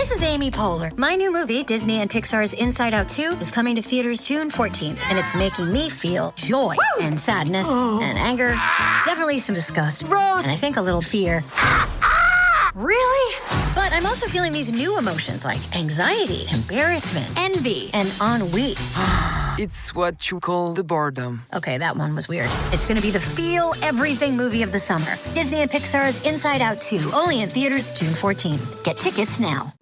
This is Amy Poehler. My new movie, Disney and Pixar's Inside Out 2, is coming to theaters June 14th, and it's making me feel joy and sadness and anger, definitely some disgust, and I think a little fear. Really? But I'm also feeling these new emotions like anxiety, embarrassment, envy, and ennui. It's what you call the boredom. Okay, that one was weird. It's gonna be the feel everything movie of the summer. Disney and Pixar's Inside Out 2, only in theaters June 14th. Get tickets now.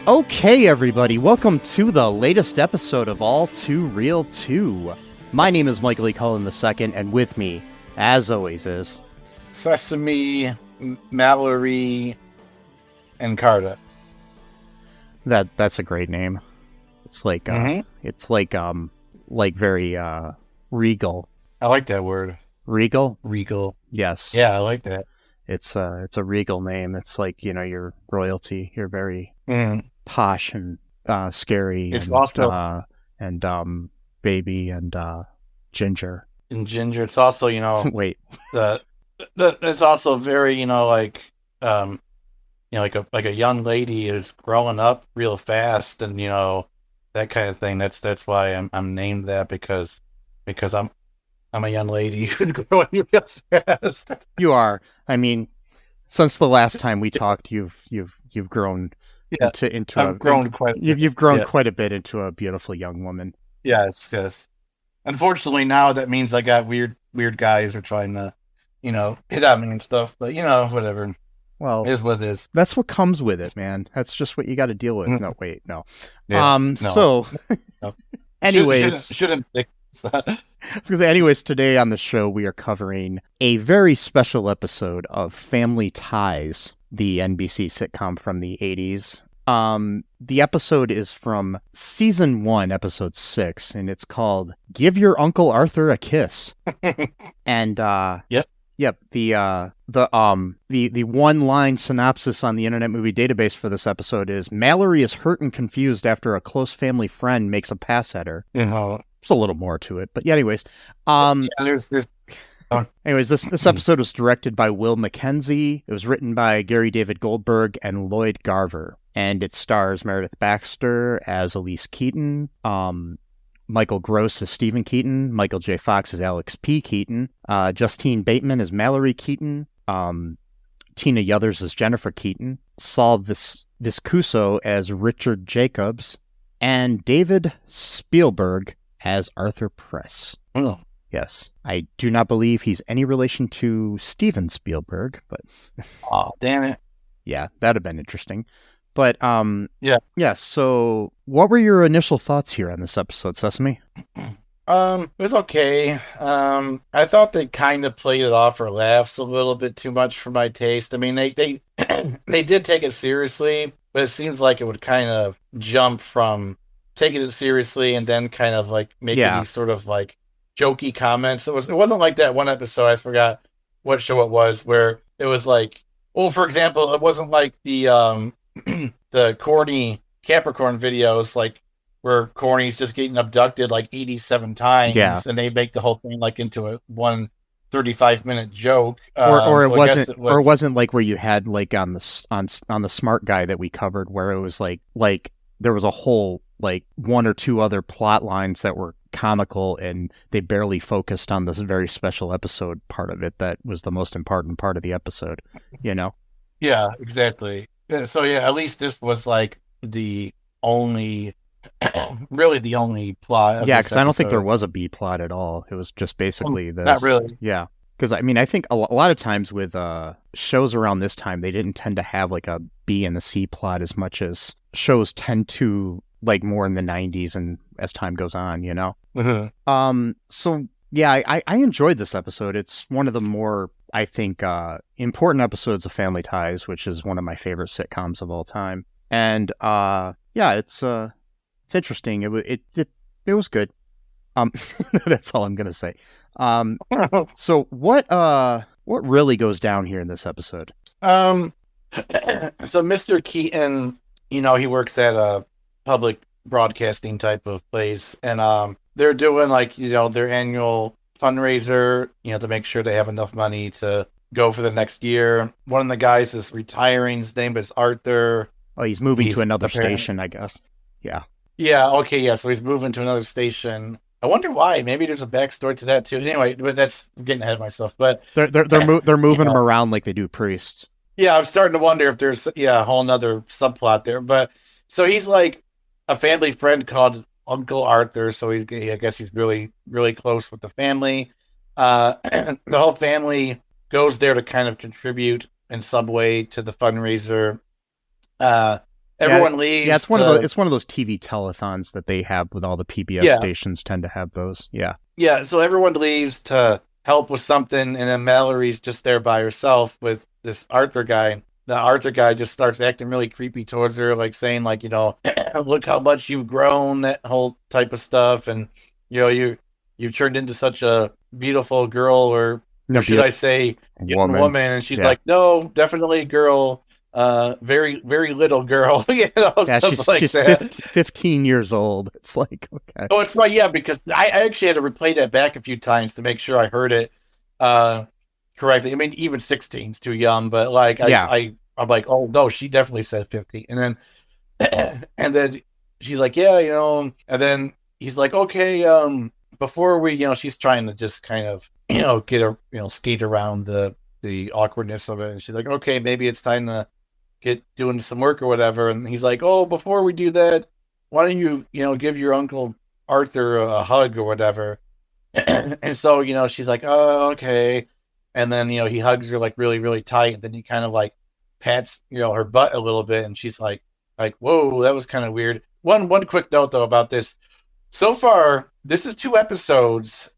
Okay, everybody, welcome to the latest episode of All Too Real 2. My name is Michael E. Cullen II, and with me, as always, is... Sesame, Mallory, and Carta. That's a great name. It's like, like very, regal. I like that word. Regal? Regal. Yes. Yeah, I like that. It's a regal name. It's like, you know, you're royalty. You're very posh and scary. It's and, also baby and ginger. And ginger. It's also, you know, wait. It's also very, you know, like like a young lady is growing up real fast, and you know that kind of thing. That's why I'm named that because I'm a young lady who's growing real fast. You are. I mean, since the last time we talked, you've grown into I've grown quite. You've grown quite a bit into a beautiful young woman. Yes. Unfortunately, now that means I got weird guys are trying to, you know, hit on me and stuff. But you know, whatever. Well, it is what it is. That's what comes with it, man. That's just what you got to deal with. No, wait, no. Yeah, no. So, No. anyways, shouldn't. Anyways, today on the show we are covering a very special episode of Family Ties, the NBC sitcom from the 80s. The episode is from season 1, episode 6, and it's called "Give Your Uncle Arthur a Kiss." And Yep. The one-line synopsis on the Internet Movie Database for this episode is: Mallory is hurt and confused after a close family friend makes a pass at her. Yeah. There's a little more to it, but yeah. Anyways, anyways, this episode was directed by Will Mackenzie. It was written by Gary David Goldberg and Lloyd Garver, and it stars Meredith Baxter as Elyse Keaton. Michael Gross as Stephen Keaton, Michael J. Fox as Alex P. Keaton, Justine Bateman as Mallory Keaton, Tina Yothers as Jennifer Keaton, Saul Viscuso as Richard Jacobs, and David Spielberg as Arthur Press. Oh. Yes, I do not believe he's any relation to Steven Spielberg, but... Oh, damn it. Yeah, that'd have been interesting. But, yeah. So what were your initial thoughts here on this episode, Sesame? It was okay. I thought they kind of played it off for laughs a little bit too much for my taste. I mean, they they did take it seriously, but it seems like it would kind of jump from taking it seriously and then kind of like making these sort of like jokey comments. It wasn't like that one episode, I forgot what show it was, where it was like, well, for example, it wasn't like the the corny Capricorn videos, like where Corny's just getting abducted like 87 times, and they make the whole thing like into a 35-minute joke. Or it wasn't like where you had like on the Smart Guy that we covered, where it was like there was a whole like one or two other plot lines that were comical and they barely focused on this very special episode part of it that was the most important part of the episode, you know? Yeah, exactly. So yeah, at least this was like the only really the only plot. Yeah, because I don't think there was a B plot at all. It was just basically this. Not really. Yeah, because I mean, I think a lot of times with shows around this time, they didn't tend to have like a B and a C plot as much as shows tend to like more in the 90s and as time goes on, you know? Mm-hmm. So yeah, I enjoyed this episode. It's one of the more, I think, important episodes of Family Ties, which is one of my favorite sitcoms of all time. And yeah, it's interesting. It was good. That's all I'm gonna say. So what really goes down here in this episode? So Mr. Keaton, you know, he works at a public broadcasting type of place, and they're doing like, you know, their annual fundraiser, you know, to make sure they have enough money to go for the next year. One of the guys is retiring. His name is Arthur. Oh, he's moving to another apparently station, I guess. Yeah. Yeah, okay, yeah. So he's moving to another station. I wonder why. Maybe there's a backstory to that too. Anyway, but that's I'm getting ahead of myself. But They're moving know. them around like they do priests. yeah, I'm starting to wonder if there's a whole nother subplot there. But so he's like a family friend called Uncle Arthur. So I guess he's really, really close with the family. The whole family goes there to kind of contribute in some way to the fundraiser. Everyone leaves. Yeah, it's one of those TV telethons that they have with all the PBS stations tend to have those. Yeah. Yeah, so everyone leaves to help with something, and then Mallory's just there by herself with this Arthur guy. The Arthur guy just starts acting really creepy towards her, like saying, like, you know, look how much you've grown, that whole type of stuff, and you know, you've turned into such a beautiful girl, or should I say, woman? And she's like, no, definitely girl. Very, very little girl, you know, yeah, she's like 15 years old. It's like, okay. Oh, it's right, yeah, because I actually had to replay that back a few times to make sure I heard it correctly. I mean, even 16 is too young, but like, I'm like, oh no, she definitely said 50, and then she's like, yeah, you know, and then he's like, okay, before we, you know, she's trying to just kind of, you know, get her, you know, skate around the awkwardness of it, and she's like, okay, maybe it's time to get doing some work or whatever. And he's like, oh, before we do that, why don't you, you know, give your Uncle Arthur a hug or whatever. And so, you know, she's like, oh, okay. And then, you know, he hugs her like really, really tight. And then he kind of like pats, you know, her butt a little bit. And she's like, whoa, that was kind of weird. One quick note though about this. So far, this is 2 episodes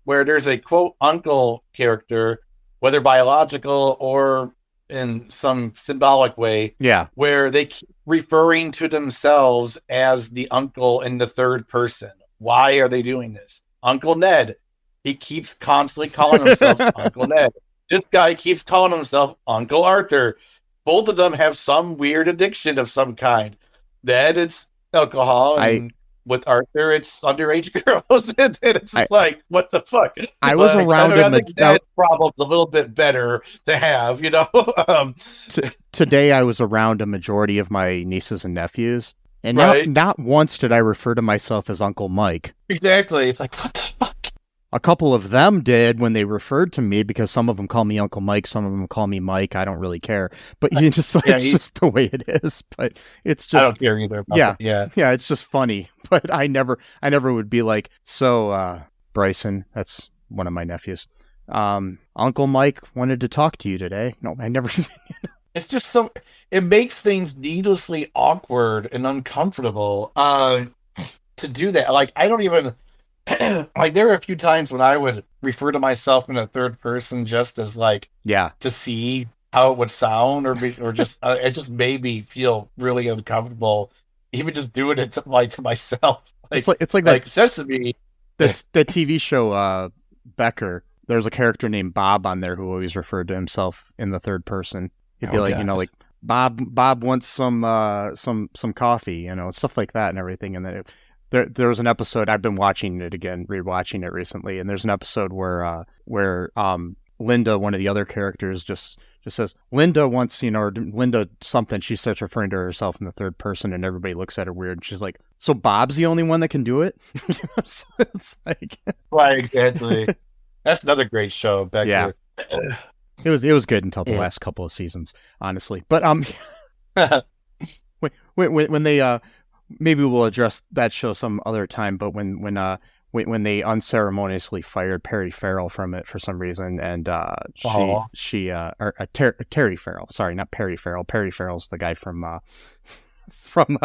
where there's a quote uncle character, whether biological or in some symbolic way, where they keep referring to themselves as the uncle in the third person. Why are they doing this? Uncle Ned, he keeps constantly calling himself Uncle Ned. This guy keeps calling himself Uncle Arthur. Both of them have some weird addiction of some kind. Ned, it's alcohol, and with Arthur, it's underage girls, and it's just like, what the fuck? I was around I think Ned's problem's a little bit better to have, you know. Today, I was around a majority of my nieces and nephews, and not once did I refer to myself as Uncle Mike. Exactly. It's like, what the fuck? A couple of them did when they referred to me, because some of them call me Uncle Mike, some of them call me Mike. I don't really care, but you just like, it's just the way it is. But it's just, I don't care either. Yeah. It's just funny. But I never would be like, so Bryson, that's one of my nephews. Uncle Mike wanted to talk to you today. No, I never. It's just so, it makes things needlessly awkward and uncomfortable to do that. Like, I don't even. Like, there were a few times when I would refer to myself in a third person just as like, to see how it would sound, or just it just made me feel really uncomfortable, even just doing it to myself. Like, it's like that Sesame. That TV show Becker. There's a character named Bob on there who always referred to himself in the third person. He'd be like, you know, like, Bob wants some coffee, you know, stuff like that and everything, and then. There was an episode, I've been watching it again, rewatching it recently, and there's an episode where Linda, one of the other characters, just says, Linda wants, you know, or Linda something, she starts referring to herself in the third person, and everybody looks at her weird, and she's like, so Bob's the only one that can do it? So it's like... Right, exactly. That's another great show, Becker. Yeah. It was good until the last couple of seasons, honestly. But when they... maybe we'll address that show some other time, but when they unceremoniously fired Perry Farrell from it for some reason, and Terry Farrell, sorry, not Perry Farrell. Perry Farrell's the guy from from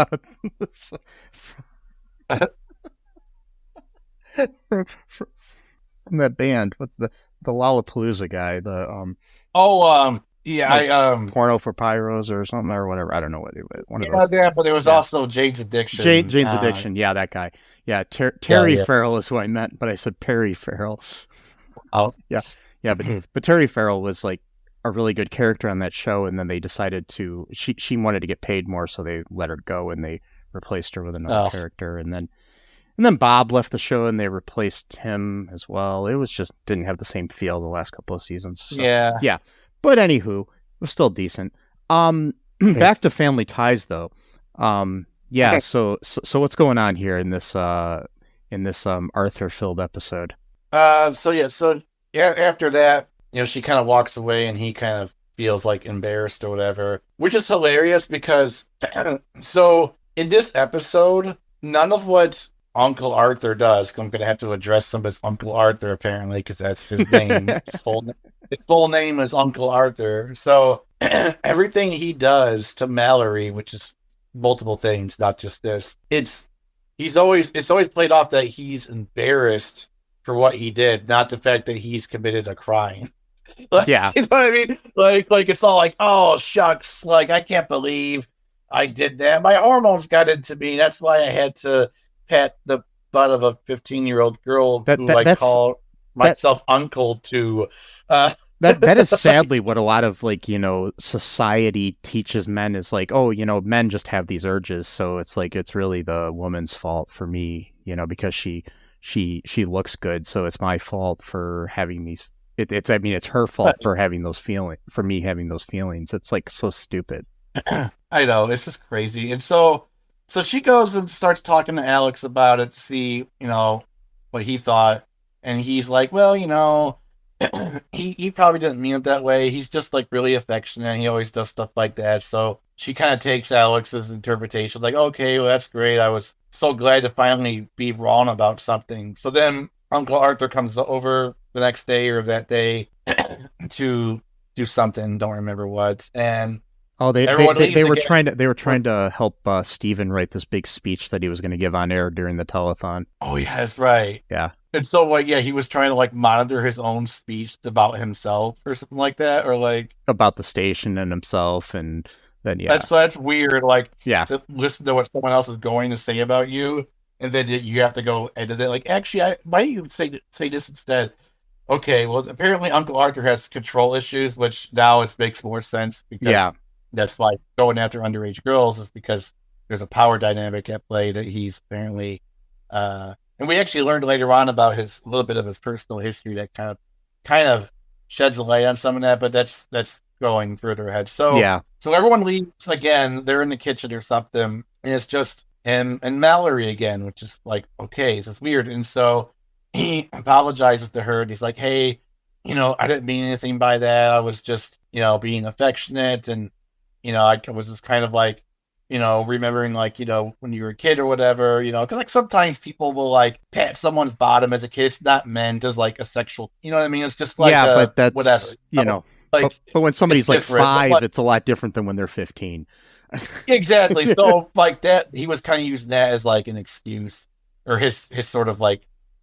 from that band. What's the Lollapalooza guy? The yeah, like I Porno for Pyros or something or whatever. I don't know what it was. One of yeah, those. yeah, but it was Yeah. also Jane's Addiction. Jane's Addiction. Yeah, that guy. Yeah, Terry yeah. Farrell is who I meant, but I said Perry Farrell. Oh, Yeah, but Terry Farrell was like a really good character on that show, and then they decided to she wanted to get paid more, so they let her go and they replaced her with another character, and then Bob left the show and they replaced him as well. It was just didn't have the same feel the last couple of seasons. So, yeah. But anywho, it was still decent. Back to Family Ties though. Yeah. So what's going on here in this Arthur filled episode? So after that, she kind of walks away and he kind of feels like embarrassed or whatever, which is hilarious because so in this episode, none of what Uncle Arthur does, I'm going to have to address him as Uncle Arthur apparently because that's his name. His full name is Uncle Arthur. So everything he does to Mallory, which is multiple things, not just this, it's always played off that he's embarrassed for what he did, not the fact that he's committed a crime. Yeah. You know what I mean? Like it's all like, oh shucks, like I can't believe I did that. My hormones got into me. That's why I had to pat the butt of a 15-year-old girl who I call myself uncle to. That is sadly what a lot of society teaches men is like, oh, men just have these urges, so it's like it's really the woman's fault for me, because she looks good, so it's my fault for having these. It's her fault for having those feelings, for me having those feelings. It's like so stupid. I know, it's just crazy. And so she goes and starts talking to Alex about it to see, what he thought. And he's like, well, he probably didn't mean it that way. He's just like really affectionate. He always does stuff like that. So she kind of takes Alex's interpretation, like, okay, well, that's great. I was so glad to finally be wrong about something. So then Uncle Arthur comes over the next day or that day to do something. Don't remember what. And they were trying to help Steven write this big speech that he was going to give on air during the telethon. Oh yeah, that's right. Yeah. And so he was trying to monitor his own speech about himself or something like that, or about the station and himself, and then that's weird. To listen to what someone else is going to say about you, and then you have to go edit it. Actually, why don't you say this instead? Okay, well, apparently Uncle Arthur has control issues, which now it makes more sense because that's why going after underage girls is because there's a power dynamic at play that he's apparently. And we actually learned later on about a little bit of his personal history that kind of sheds a light on some of that, but that's going further ahead. So so everyone leaves again. They're in the kitchen or something, and it's just him and Mallory again, which is like, okay, this is weird. And so he apologizes to her, and he's like, hey, I didn't mean anything by that. I was just, being affectionate, and I was just kind of like, remembering when you were a kid or whatever, because sometimes people will pat someone's bottom as a kid. It's not meant as a sexual, you know what I mean? It's just but that's whatever, but when somebody's like 5, but, it's a lot different than when they're 15. Exactly. So that he was kind of using that as an excuse, or his sort of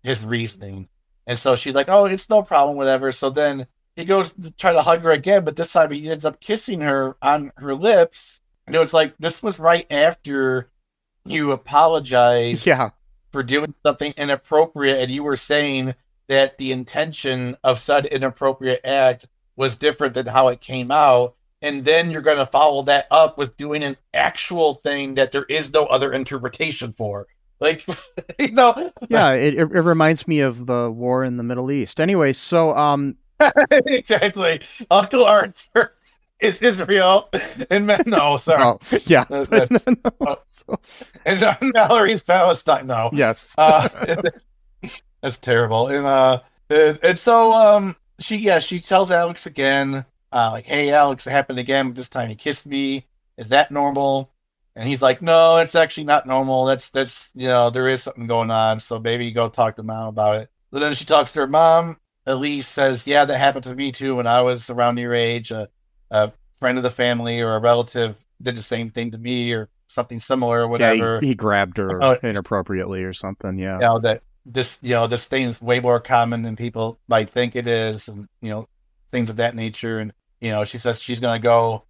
his reasoning. And so she's like, oh, it's no problem, whatever. So then he goes to try to hug her again, but this time he ends up kissing her on her lips. And it was this was right after you apologized for doing something inappropriate, and you were saying that the intention of said inappropriate act was different than how it came out, and then you're going to follow that up with doing an actual thing that there is no other interpretation for. Yeah, it reminds me of the war in the Middle East. Anyway, so exactly, Uncle Arthur is Israel, and no, sorry. Oh, yeah. And Mallory's Palestine. No. Yes. That's terrible. And so she tells Alex again, hey Alex, it happened again, but this time he kissed me. Is that normal? And he's like, no, it's actually not normal. That's there is something going on. So maybe go talk to mom about it. So then she talks to her mom. Elyse says, yeah, that happened to me too when I was around your age. A friend of the family or a relative did the same thing to me, or something similar or whatever. He grabbed her inappropriately or something. Yeah. That this thing is way more common than people might think it is, and things of that nature. And she says she's gonna go,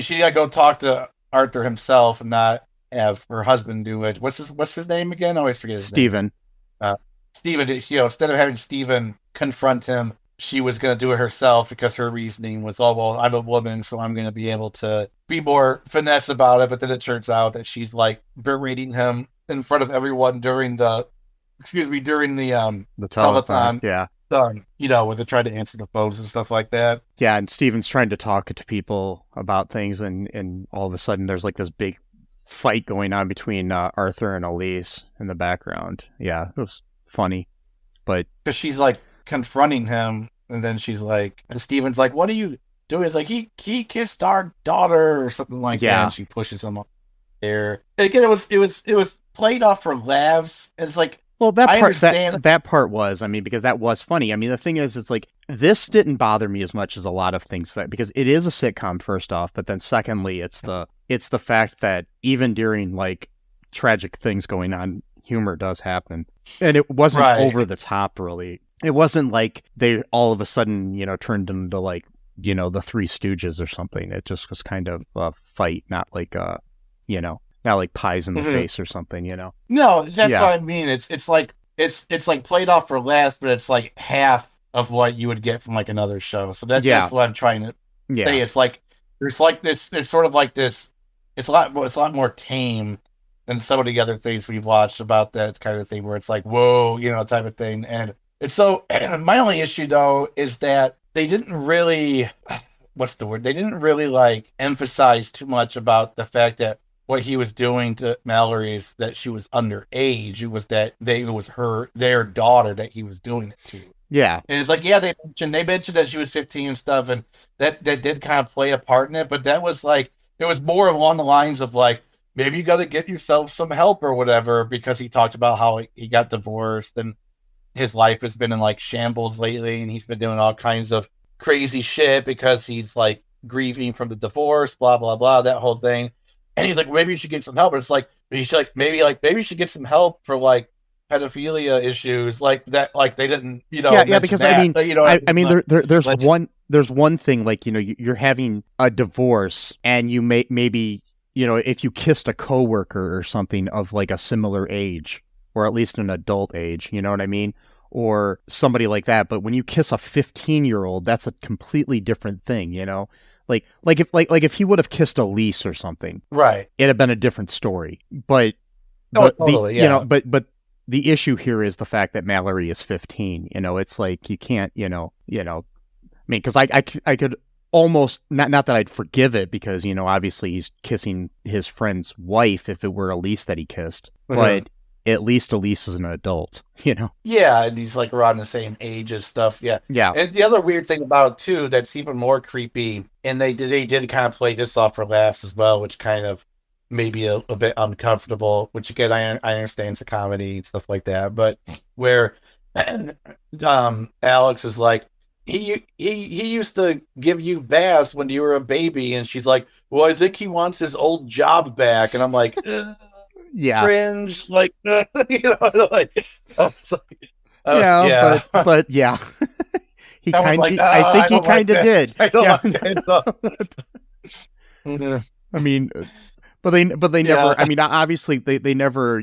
she gotta go talk to Arthur himself and not have her husband do it. What's his name again? I always forget his Stephen. name. Stephen. Instead of having Stephen confront him, she was going to do it herself because her reasoning was, oh, well, I'm a woman, so I'm going to be able to be more finesse about it. But then it turns out that she's like berating him in front of everyone during the telethon. Yeah. When they're trying to answer the phones and stuff like that. Yeah, and Steven's trying to talk to people about things, and all of a sudden there's like this big fight going on between Arthur and Elyse in the background. Yeah, it was funny. But because she's like confronting him, and then she's like, and Steven's like, what are you doing? It's like, he kissed our daughter or something like that, and she pushes him up there. And again, it was played off for laughs. And it's like, well, that part was, because that was funny. The thing is, it's like, this didn't bother me as much as a lot of things because it is a sitcom, first off, but then secondly, it's the fact that even during like tragic things going on, humor does happen. And it wasn't over the top, really. It wasn't like they all of a sudden, turned into like, the Three Stooges or something. It just was kind of a fight, not like, not like pies in the face or something, No, that's what I mean. It's like played off for laughs, but it's like half of what you would get from like another show. So that's what I'm trying to say. It's like it's sort of like this. It's a lot more tame than some of the other things we've watched about that kind of thing, where it's like, whoa, type of thing. And it's so. My only issue though is that they didn't really. What's the word? They didn't really like emphasize too much about the fact that what he was doing to Mallory is that she was underage. It was that it was their daughter that he was doing it to. Yeah. And it's like, they mentioned that she was 15 and stuff, and that did kind of play a part in it, but that was like, it was more along the lines of like, maybe you got to get yourself some help or whatever, because he talked about how he got divorced and his life has been in like shambles lately, and he's been doing all kinds of crazy shit because he's like grieving from the divorce, blah, blah, blah, that whole thing. And he's like, maybe you should get some help. But it's like, maybe you should get some help for like pedophilia issues like that. Like they didn't, because that, there's one thing, like, you're having a divorce and you maybe, if you kissed a coworker or something of like a similar age, or at least an adult age, you know what I mean? Or somebody like that. But when you kiss a 15-year-old, that's a completely different thing, Like if he would have kissed Elyse or something, right? It'd have been a different story. But totally, but the issue here is the fact that Mallory is 15. It's like you can't, because I could almost not that I'd forgive it because obviously he's kissing his friend's wife if it were Elyse that he kissed, but at least Elyse is an adult, Yeah, and he's like around the same age and stuff. Yeah. And the other weird thing about it too, that's even more creepy, and they did kind of play this off for laughs as well, which kind of maybe a bit uncomfortable. Which again, I understand it's a comedy and stuff like that, but where Alex is like, he used to give you baths when you were a baby, and she's like, well, I think he wants his old job back, and I'm like. Cringe, like like, but yeah, he kind of. I think he kind of did. But they never. Obviously they never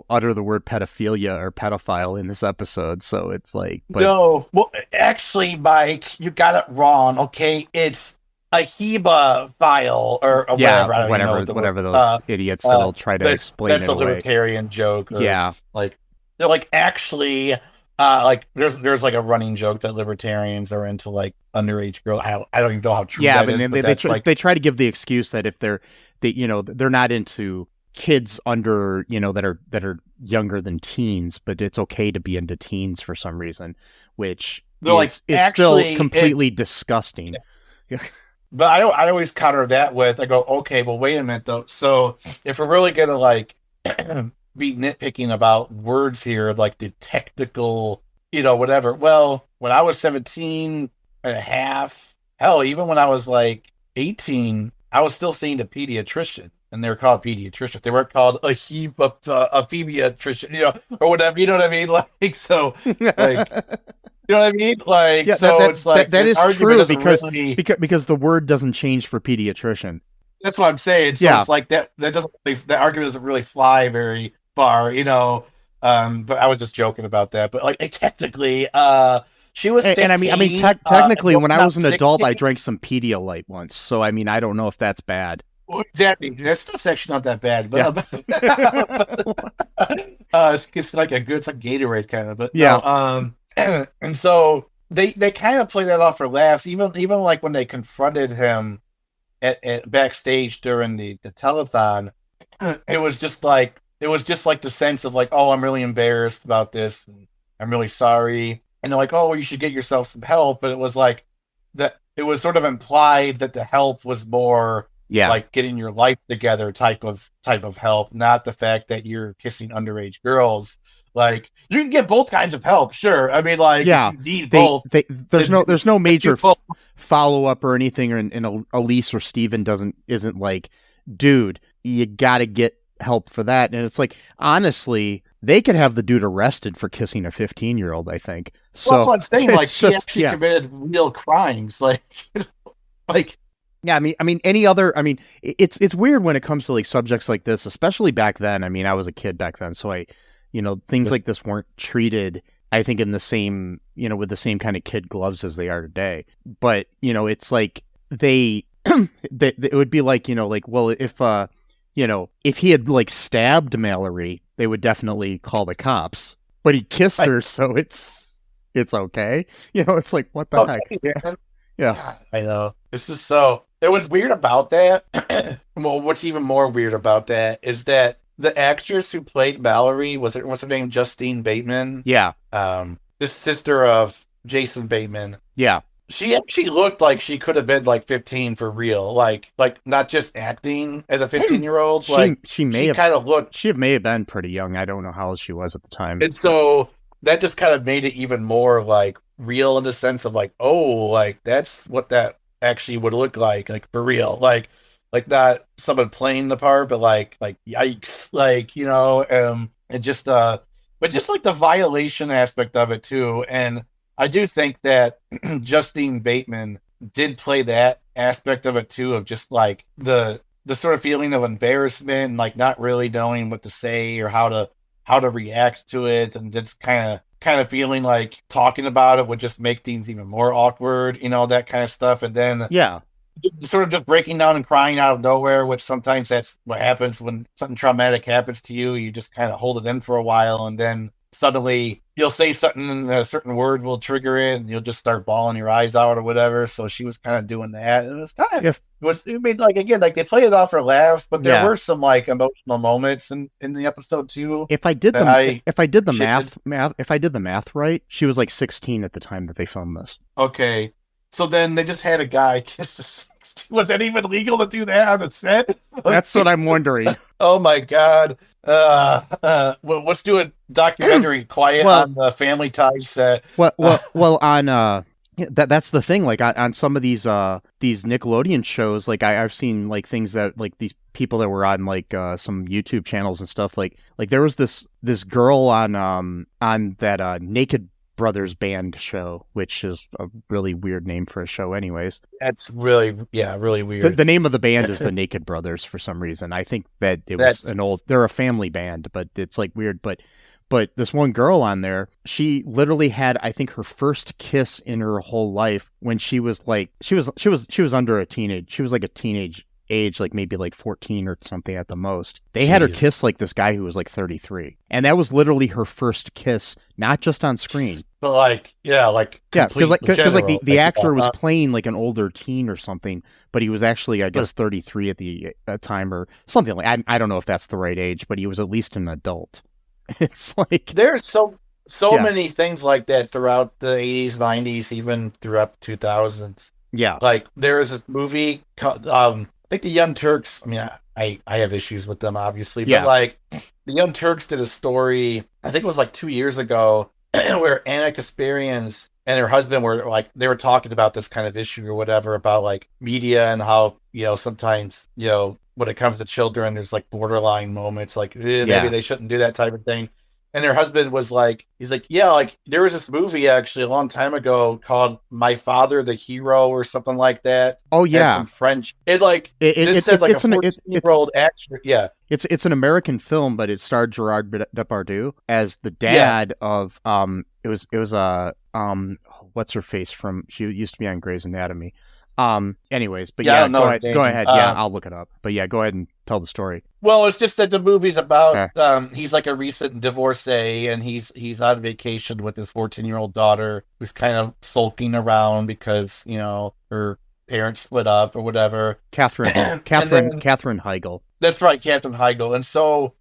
utter the word pedophilia or pedophile in this episode. So it's like, no. Well, actually, Mike, you got it wrong. Okay, it's a HEBA file or whatever those idiots that'll try to explain it away. That's a libertarian joke. Like they're like, actually, like there's like a running joke that libertarians are into like underage girls. I don't even know how true that is. They try to give the excuse that if they're not into kids under that are younger than teens, but it's okay to be into teens for some reason, which is still completely disgusting. Yeah. But I always counter that with, I go, okay, well, wait a minute, though. So if we're really going to, like, be nitpicking about words here, like the technical, whatever. Well, when I was 17 and a half, hell, even when I was, like, 18, I was still seeing a pediatrician. and they were called pediatricians. They weren't called a pediatrician, or whatever. You know what I mean? Like, so, like, you know what I mean? Like, Yeah, so it's like that is true because really... because the word doesn't change for pediatrician. That's what I'm saying. So it's like that doesn't the argument doesn't really fly very far, But I was just joking about that. But like technically, she was 15, and I mean technically, when I was an adult, 16. I drank some Pedialyte once. So I mean, I don't know if that's bad. Well, exactly. That's actually not that bad. But it's like it's like Gatorade kind of. But yeah. And so they kind of play that off for laughs. Even like when they confronted him at backstage during the telethon, it was just like the sense of like, oh, I'm really embarrassed about this, and I'm really sorry, and they're like, oh, you should get yourself some help. But it was like that. It was sort of implied that the help was more like getting your life together type of help, not the fact that you're kissing underage girls. Like, you can get both kinds of help, sure. I mean, like, if you need both. There's no major follow up or anything, and Elyse or Steven isn't like, dude, you got to get help for that. And it's like, honestly, they could have the dude arrested for kissing a 15-year-old, I think. So that's what I'm saying. Like, he actually committed real crimes. Like, yeah, I mean, any other. I mean, it's weird when it comes to like subjects like this, especially back then. I mean, I was a kid back then, so things like this weren't treated, I think, in the same, with the same kind of kid gloves as they are today. But, it's like it would be like, well, if he had like stabbed Mallory, they would definitely call the cops. But he kissed her, so it's okay. It's like, what the heck? Yeah. I know. This is so... It was weird about that. Well, what's even more weird about that is that the actress who played Mallory, what's her name? Justine Bateman? Yeah. The sister of Jason Bateman. Yeah. She actually looked like she could have been like 15 for real. Like not just acting as a 15-year-old. She may have been pretty young. I don't know how old she was at the time. And so that just kind of made it even more like real in the sense of like, oh, like that's what that actually would look like for real. Like not someone playing the part, but like yikes, and just but just like the violation aspect of it too. And I do think that Justine Bateman did play that aspect of it too, of just like the sort of feeling of embarrassment and like not really knowing what to say or how to react to it, and just kind of feeling like talking about it would just make things even more awkward, that kind of stuff. And then sort of just breaking down and crying out of nowhere, which sometimes that's what happens when something traumatic happens to you. You just kind of hold it in for a while, and then suddenly you'll say something and a certain word will trigger it, and you'll just start bawling your eyes out or whatever. So she was kind of doing that. And it made like, again, like they play it off for laughs, but there were some like emotional moments in the episode too. If I did the math right, she was like 16 at the time that they filmed this. Okay. So then they just had a guy kiss a... Was it even legal to do that on a set? That's what I'm wondering. Oh my God. Well, let's do a documentary quiet on the Family Ties set. Well, on that's the thing. Like on some of these Nickelodeon shows, like I've seen like things that like these people that were on like some YouTube channels and stuff. Like there was this girl on that Naked Brothers band show, which is a really weird name for a show anyways. That's really weird. The name of the band is the Naked Brothers for some reason. I think that they're a family band, but it's like weird. But this one girl on there, she literally had, I think, her first kiss in her whole life when she was like, she was under a teenage. She was like a teenage age, like maybe like 14 or something at the most. They had her kiss like this guy who was like 33, and that was literally her first kiss, not just on screen, but because like the actor was playing like an older teen or something, but he was actually, I guess, 33 at the time or something. Like I don't know if that's the right age, but he was at least an adult. It's like there's so many things like that throughout the 80s, 90s, even throughout the 2000s. Yeah, like there is this movie called I think the Young Turks. I mean, I have issues with them, obviously, but like the Young Turks did a story, I think it was like 2 years ago, where Anna Kasparian and her husband were like, they were talking about this kind of issue or whatever, about like media and how, sometimes, when it comes to children, there's like borderline moments, like maybe Yeah. they shouldn't do that type of thing. And her husband was like, he's like, yeah, like there was this movie actually a long time ago called My Father the Hero or something like that. Oh Had yeah. some French. It like It, this said like a it's an 14-year-old actor. Yeah. it's an American film, but it starred Gerard Depardieu as the dad of it was what's her face from, she used to be on Grey's Anatomy. Anyways, but I don't know go her ahead, name. go ahead. Yeah, I'll look it up. But yeah, go ahead and tell the story. Well, it's just that the movie's about he's like a recent divorcee, and he's on vacation with his 14-year-old daughter who's kind of sulking around because, you know, her parents split up or whatever. Catherine Heigl. That's right, Captain Heigl. And so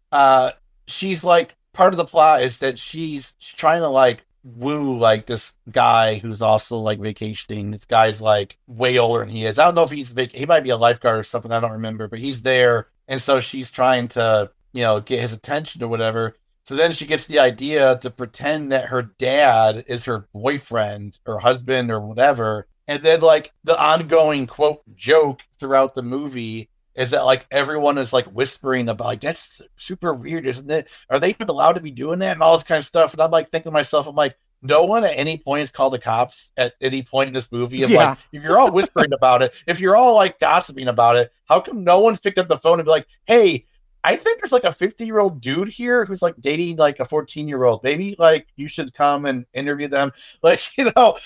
she's like, part of the plot is that she's trying to like woo like this guy who's also like vacationing. This guy's like way older than he is. I don't know if he might be a lifeguard or something, I don't remember, but he's there. And so she's trying to, you know, get his attention or whatever. So then she gets the idea to pretend that her dad is her boyfriend or husband or whatever. And then like the ongoing quote joke throughout the movie is that like everyone is like whispering about like, that's super weird, isn't it? Are they even allowed to be doing that and all this kind of stuff? And I'm like thinking to myself, I'm like, no one at any point has called the cops at any point in this movie. Like, if you're all whispering about it, if you're all like gossiping about it, how come no one's picked up the phone and be like, hey, I think there's like a 50-year-old dude here who's like dating like a 14-year-old. Maybe like you should come and interview them. Like, you know,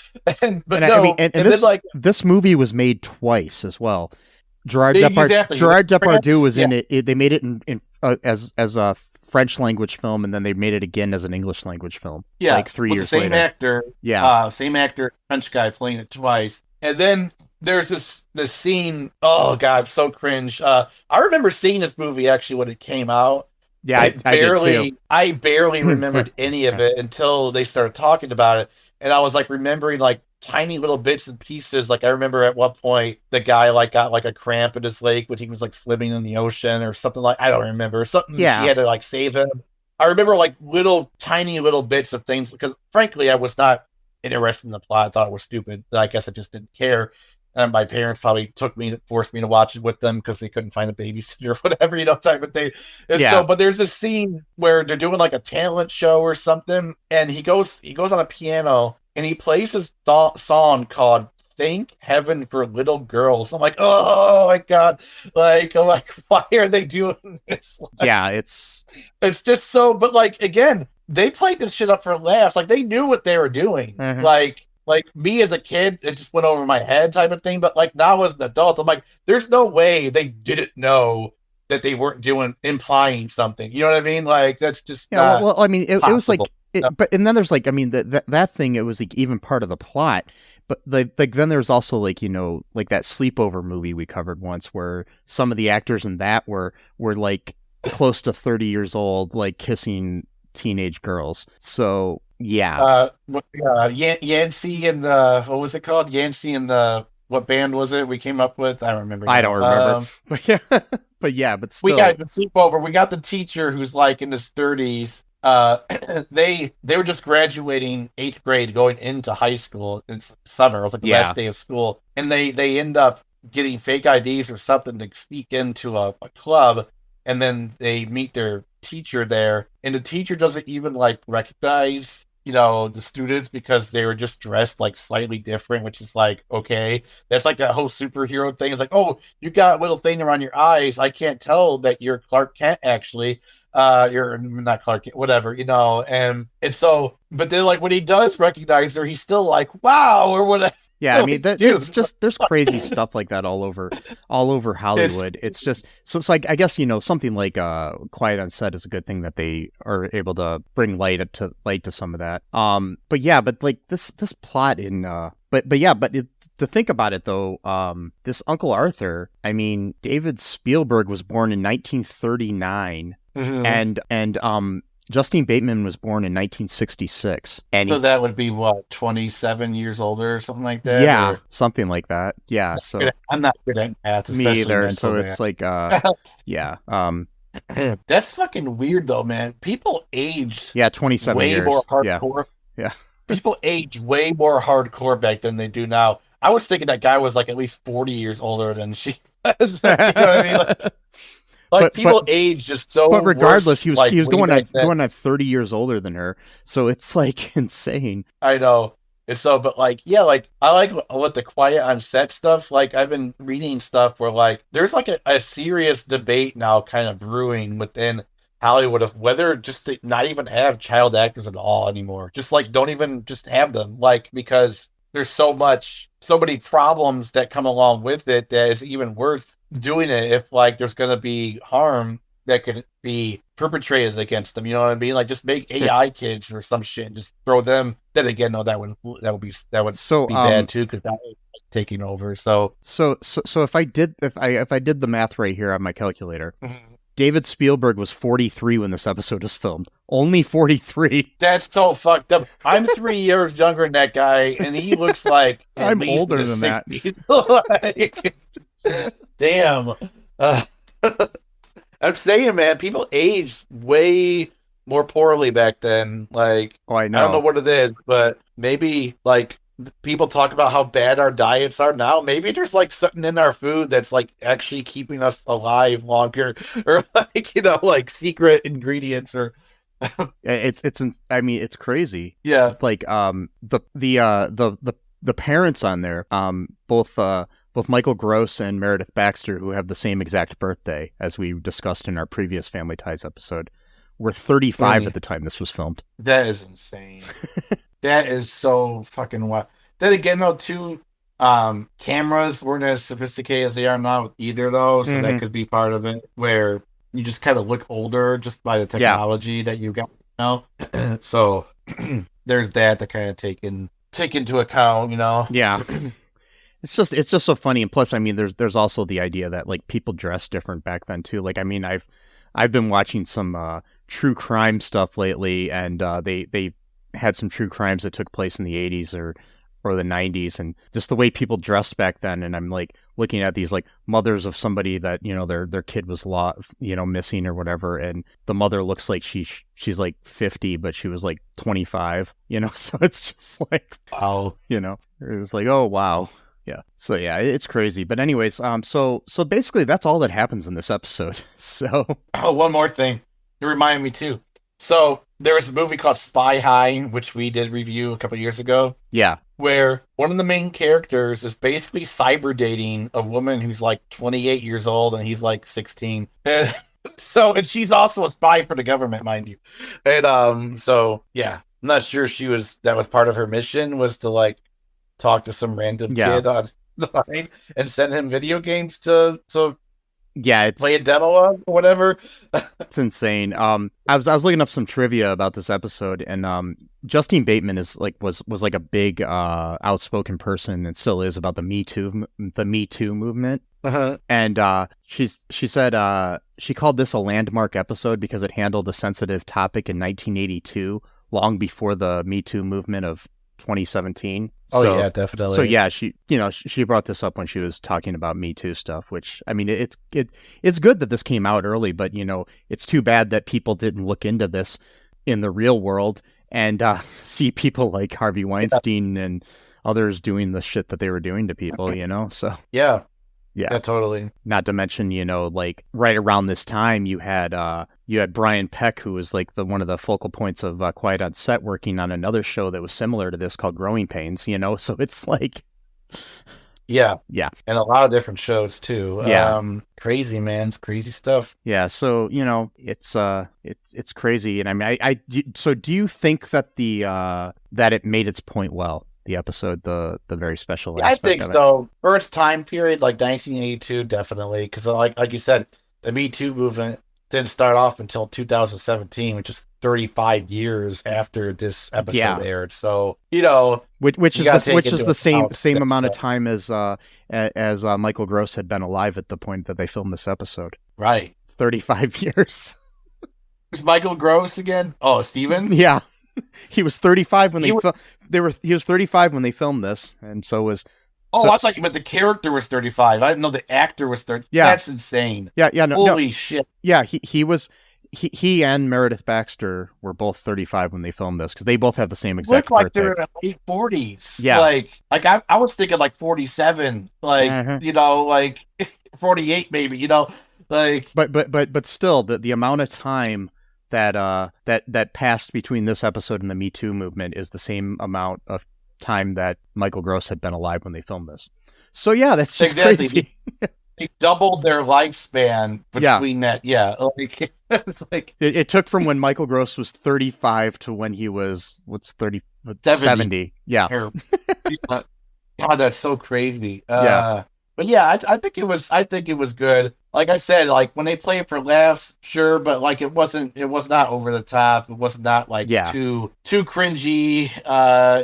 this movie was made twice as well. Gerard Depardieu was in it. They made it in as a French language film, and then they made it again as an English language film. Yeah, like 3 years later. Same actor, French guy playing it twice. And then there's this scene. Oh God, so cringe. I remember seeing this movie actually when it came out. Yeah, I barely remembered any of it until they started talking about it, and I was like remembering like tiny little bits and pieces. Like I remember at one point the guy like got like a cramp in his leg when he was like swimming in the ocean or something, like I don't remember something. Yeah, she had to like save him. I remember like tiny little bits of things because frankly I was not interested in the plot. I thought it was stupid. I guess I just didn't care. And my parents probably forced me to watch it with them because they couldn't find a babysitter or whatever, you know, type of thing. And so, but there's this scene where they're doing like a talent show or something, and he goes on a piano and he plays his song called "Thank Heaven for Little Girls." I'm like, oh my God, like, I'm like, why are they doing this? Like, it's just so. But like again, they played this shit up for laughs. Like they knew what they were doing. Mm-hmm. Like me as a kid, it just went over my head type of thing. But like now as an adult, I'm like, there's no way they didn't know that they weren't implying something. You know what I mean? Like that's just well, I mean, it was like, but and then there's like, I mean, that thing, it was like even part of the plot. But like then there's also like, you know, like that sleepover movie we covered once where some of the actors in that were like close to 30 years old, like kissing teenage girls. So yeah. Yancey and the, what was it called? Yancey and the, what band was it we came up with? I don't remember. I don't remember. But still. We got the sleepover. We got the teacher who's like in his 30s. They were just graduating 8th grade, going into high school. It's summer. It was like the last day of school, and they end up getting fake IDs or something to sneak into a club, and then they meet their teacher there, and the teacher doesn't even like recognize, you know, the students because they were just dressed like slightly different, which is like, okay, that's like that whole superhero thing. It's like, oh, you got a little thing around your eyes, I can't tell that you're Clark Kent actually. You're not Clark Kent, whatever, you know. And so, but then like when he does recognize her, he's still like, wow, or whatever. Yeah, I mean, it's just, there's crazy stuff like that all over Hollywood. It's just, so it's like, I guess, you know, something like Quiet on Set is a good thing that they are able to bring light to some of that. But like this plot in, to think about it though, this Uncle Arthur, I mean, David Spielberg was born in 1939, mm-hmm. and Justine Bateman was born in 1966. And so that would be what, 27 years older or something like that? Yeah, something like that. Yeah. So I'm not good at math. Me either. So it's like, yeah. That's fucking weird though, man. People age 27 way years. More hardcore. Yeah. People age way more hardcore back than they do now. I was thinking that guy was like at least 40 years older than she So, you know what I mean? Like people age just so. But regardless, worse, he was way back then. going at 30 years older than her, so it's like insane. I know. And so, but like, yeah, like I like what the quiet on set stuff. Like I've been reading stuff where like there's like a serious debate now kind of brewing within Hollywood of whether just to not even have child actors at all anymore. Just like don't even just have them. Like because there's so many problems that come along with it that it's even worth doing it if like there's gonna be harm that could be perpetrated against them. You know what I mean? Like just make AI kids or some shit and just throw them. Then again, no, that would be bad too because that is like, taking over. So if I did the math right here on my calculator, David Spielberg was 43 when this episode was filmed. Only 43. That's so fucked up. I'm 3 years younger than that guy, and he looks like I'm older than 60s. Like, damn. I'm saying, man, people aged way more poorly back then. Like, oh, I know. I don't know what it is, but maybe like people talk about how bad our diets are now. Maybe there's like something in our food that's like actually keeping us alive longer, or like like secret ingredients or. It's crazy. Yeah. Like the parents on there, both Michael Gross and Meredith Baxter, who have the same exact birthday as we discussed in our previous Family Ties episode, were 35 at the time this was filmed. That is insane. That is so fucking wild. Then again, though, too, cameras weren't as sophisticated as they are now with either, though, so that could be part of it, where you just kind of look older just by the technology that you got now. So there's that to kind of take into account, Yeah. It's just so funny, and plus, I mean, there's also the idea that like people dress different back then too. Like, I mean, I've been watching some true crime stuff lately, and they had some true crimes that took place in the 80s or the 90s, and just the way people dressed back then. And I'm like looking at these like mothers of somebody that their kid was missing or whatever, and the mother looks like she's like 50, but she was like 25. So it's just like wow. It was like, oh wow. Yeah. So yeah, it's crazy. But anyways, so basically that's all that happens in this episode. So one more thing. It reminded me too. So there was a movie called Spy High, which we did review a couple of years ago. Yeah. Where one of the main characters is basically cyber dating a woman who's like 28 years old and he's like 16. And she's also a spy for the government, mind you. And so yeah, I'm not sure that was part of her mission, was to like talk to some random kid on the line and send him video games to play a demo of or whatever. It's insane. I was looking up some trivia about this episode, and Justine Bateman was like a big outspoken person, and still is, about the Me Too movement. And she said she called this a landmark episode because it handled a sensitive topic in 1982, long before the Me Too movement of 2017. Yeah, definitely. So yeah, she brought this up when she was talking about Me Too stuff, which, I mean, it's good that this came out early, but it's too bad that people didn't look into this in the real world and see people like Harvey Weinstein and others doing the shit that they were doing to people, so yeah, totally. Not to mention, like right around this time you had Brian Peck, who was like one of the focal points of Quiet on Set, working on another show that was similar to this called Growing Pains, so it's like, yeah, and a lot of different shows too. Crazy, man, it's crazy stuff. Yeah, so it's crazy, and I mean, so do you think that that it made its point well? The episode, the very special aspect I think so. For its time period, like 1982, definitely, because like you said, the Me Too movement didn't start off until 2017, which is 35 years after this episode aired. So which is the same amount of time as Michael Gross had been alive at the point that they filmed this episode. Right, 35 years. Who's Michael Gross again? Oh, Steven? Yeah. He was 35 when he was 35 when they filmed this, and so was. I thought you meant the character was 35. I didn't know the actor was 30. Yeah, that's insane. Yeah, Holy shit. Yeah, he and Meredith Baxter were both 35 when they filmed this, because they both have the same exact birthday. They're in their late 40s. Yeah, like I was thinking like 47. Like like 48 maybe, like. But still, the amount of time that passed between this episode and the Me Too movement is the same amount of time that Michael Gross had been alive when they filmed this. So yeah, that's just crazy. They doubled their lifespan between that. Yeah, like it's like it took from when Michael Gross was 35 to when he was 70. Yeah. God, that's so crazy. Yeah. But yeah, I think it was good. Like I said, like when they play it for laughs, sure, but like it was not over the top. It was not like too cringy.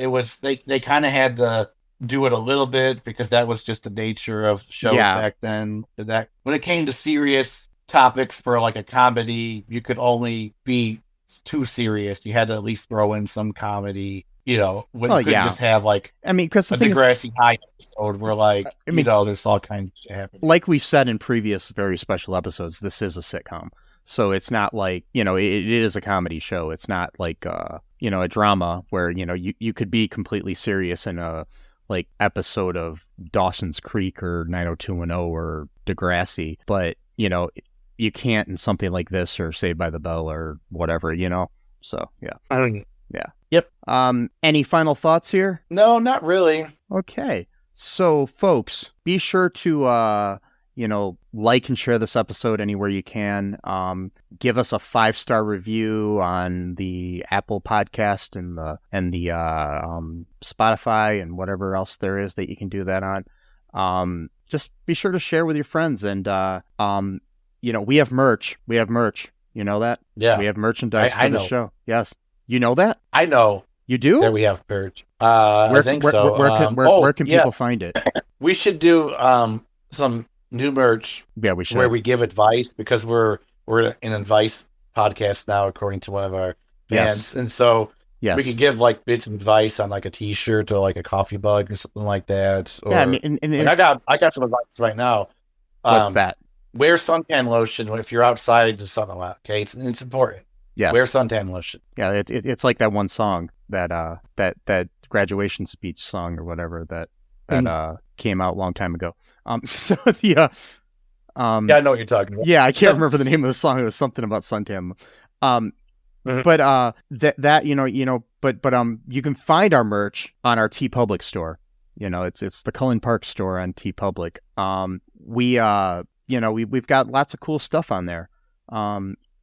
It was they kind of had to do it a little bit because that was just the nature of shows back then. That when it came to serious topics for like a comedy, you could only be too serious. You had to at least throw in some comedy. You couldn't just have like because the Degrassi High episode where like there's all kinds of shit happening. Like we've said in previous very special episodes, this is a sitcom, so it's not like it is a comedy show. It's not like a drama where you could be completely serious in a like episode of Dawson's Creek or 90210 or Degrassi, but you can't in something like this or Saved by the Bell or whatever. So yeah. I don't. Yeah. Yep. Any final thoughts here? No, not really. Okay. So, folks, be sure to, like and share this episode anywhere you can. Give us a 5-star review on the Apple Podcast and the Spotify and whatever else there is that you can do that on. Just be sure to share with your friends. And, we have merch. You know that? Yeah. We have merchandise for the show. Yes. You know that? I know. You do? That we have merch. I think so. Where can people find it? We should do some new merch. Yeah, we should. Where we give advice because we're an advice podcast now, according to one of our fans, and so we can give like bits of advice on like a T-shirt or like a coffee mug or something like that. Or, I got some advice right now. What's that? Wear suntan lotion if you're outside the sun a lot. Okay, it's important. Yes. Wear suntan lotion. Yeah, it's like that one song that graduation speech song or whatever that came out a long time ago. So yeah, I know what you're talking about. Yeah, I can't remember the name of the song. It was something about suntan. But you can find our merch on our TeePublic store. It's the Cullen Park store on TeePublic. We've got lots of cool stuff on there.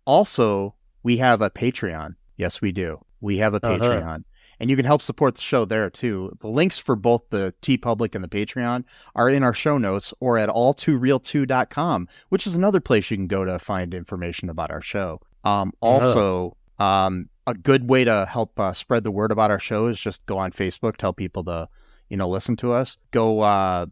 Also, we have a Patreon. Yes, we do. We have a Patreon. And you can help support the show there, too. The links for both the TeePublic and the Patreon are in our show notes or at alltooreal2.com, which is another place you can go to find information about our show. Also, a good way to help spread the word about our show is just go on Facebook, tell people to, listen to us. Go,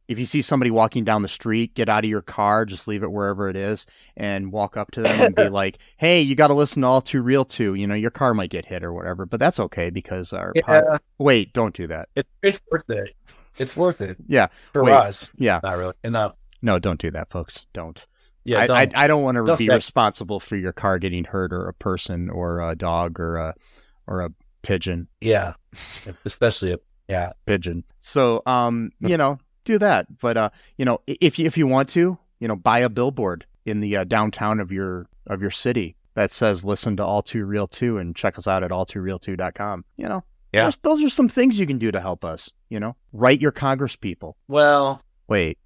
if you see somebody walking down the street, get out of your car, just leave it wherever it is, and walk up to them and be like, hey, you got to listen to All Too Real 2. Your car might get hit or whatever, but that's okay because our Wait, don't do that. It's worth it. It's worth it. Yeah. For us. Yeah. Not really. Enough. No, don't do that, folks. Don't. Yeah, I don't want to be responsible for your car getting hurt or a person or a dog or a pigeon. Yeah. Especially a pigeon. So, do that. But if you want to, buy a billboard in the downtown of your city that says listen to All Too Real 2 and check us out at alltooreal2.com. Those are some things you can do to help us. Write your Congress people. Well, wait.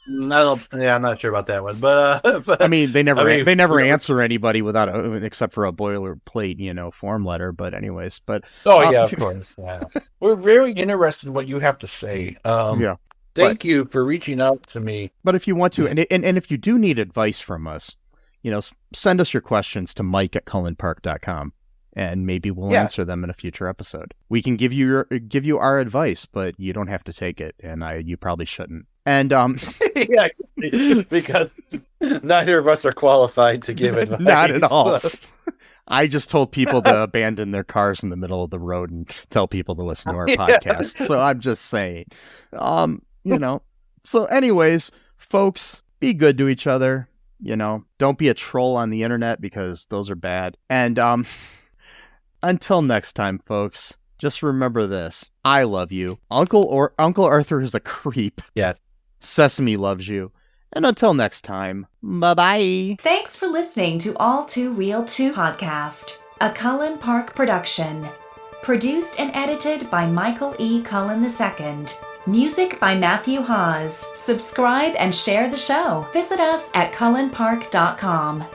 I'm not sure about that one, but I mean, they never answer anybody without except for a boilerplate, form letter. But anyways, of course, yeah. We're very interested in what you have to say. Thank you for reaching out to me. But if you want to, and if you do need advice from us, send us your questions to mike@cullenpark.com, and maybe we'll answer them in a future episode. We can give you our advice, but you don't have to take it, and you probably shouldn't. And yeah, because neither of us are qualified to give advice. Not at all. I just told people to abandon their cars in the middle of the road and tell people to listen to our podcast. So I'm just saying, So anyways, folks, be good to each other. Don't be a troll on the internet because those are bad. And until next time, folks, just remember this: I love you. Uncle Arthur is a creep. Yeah. Sesame loves you. And until next time, bye-bye. Thanks for listening to All Too Real 2 podcast, a Cullen Park production. Produced and edited by Michael E. Cullen II. Music by Matthew Hawes. Subscribe and share the show. Visit us at cullenpark.com.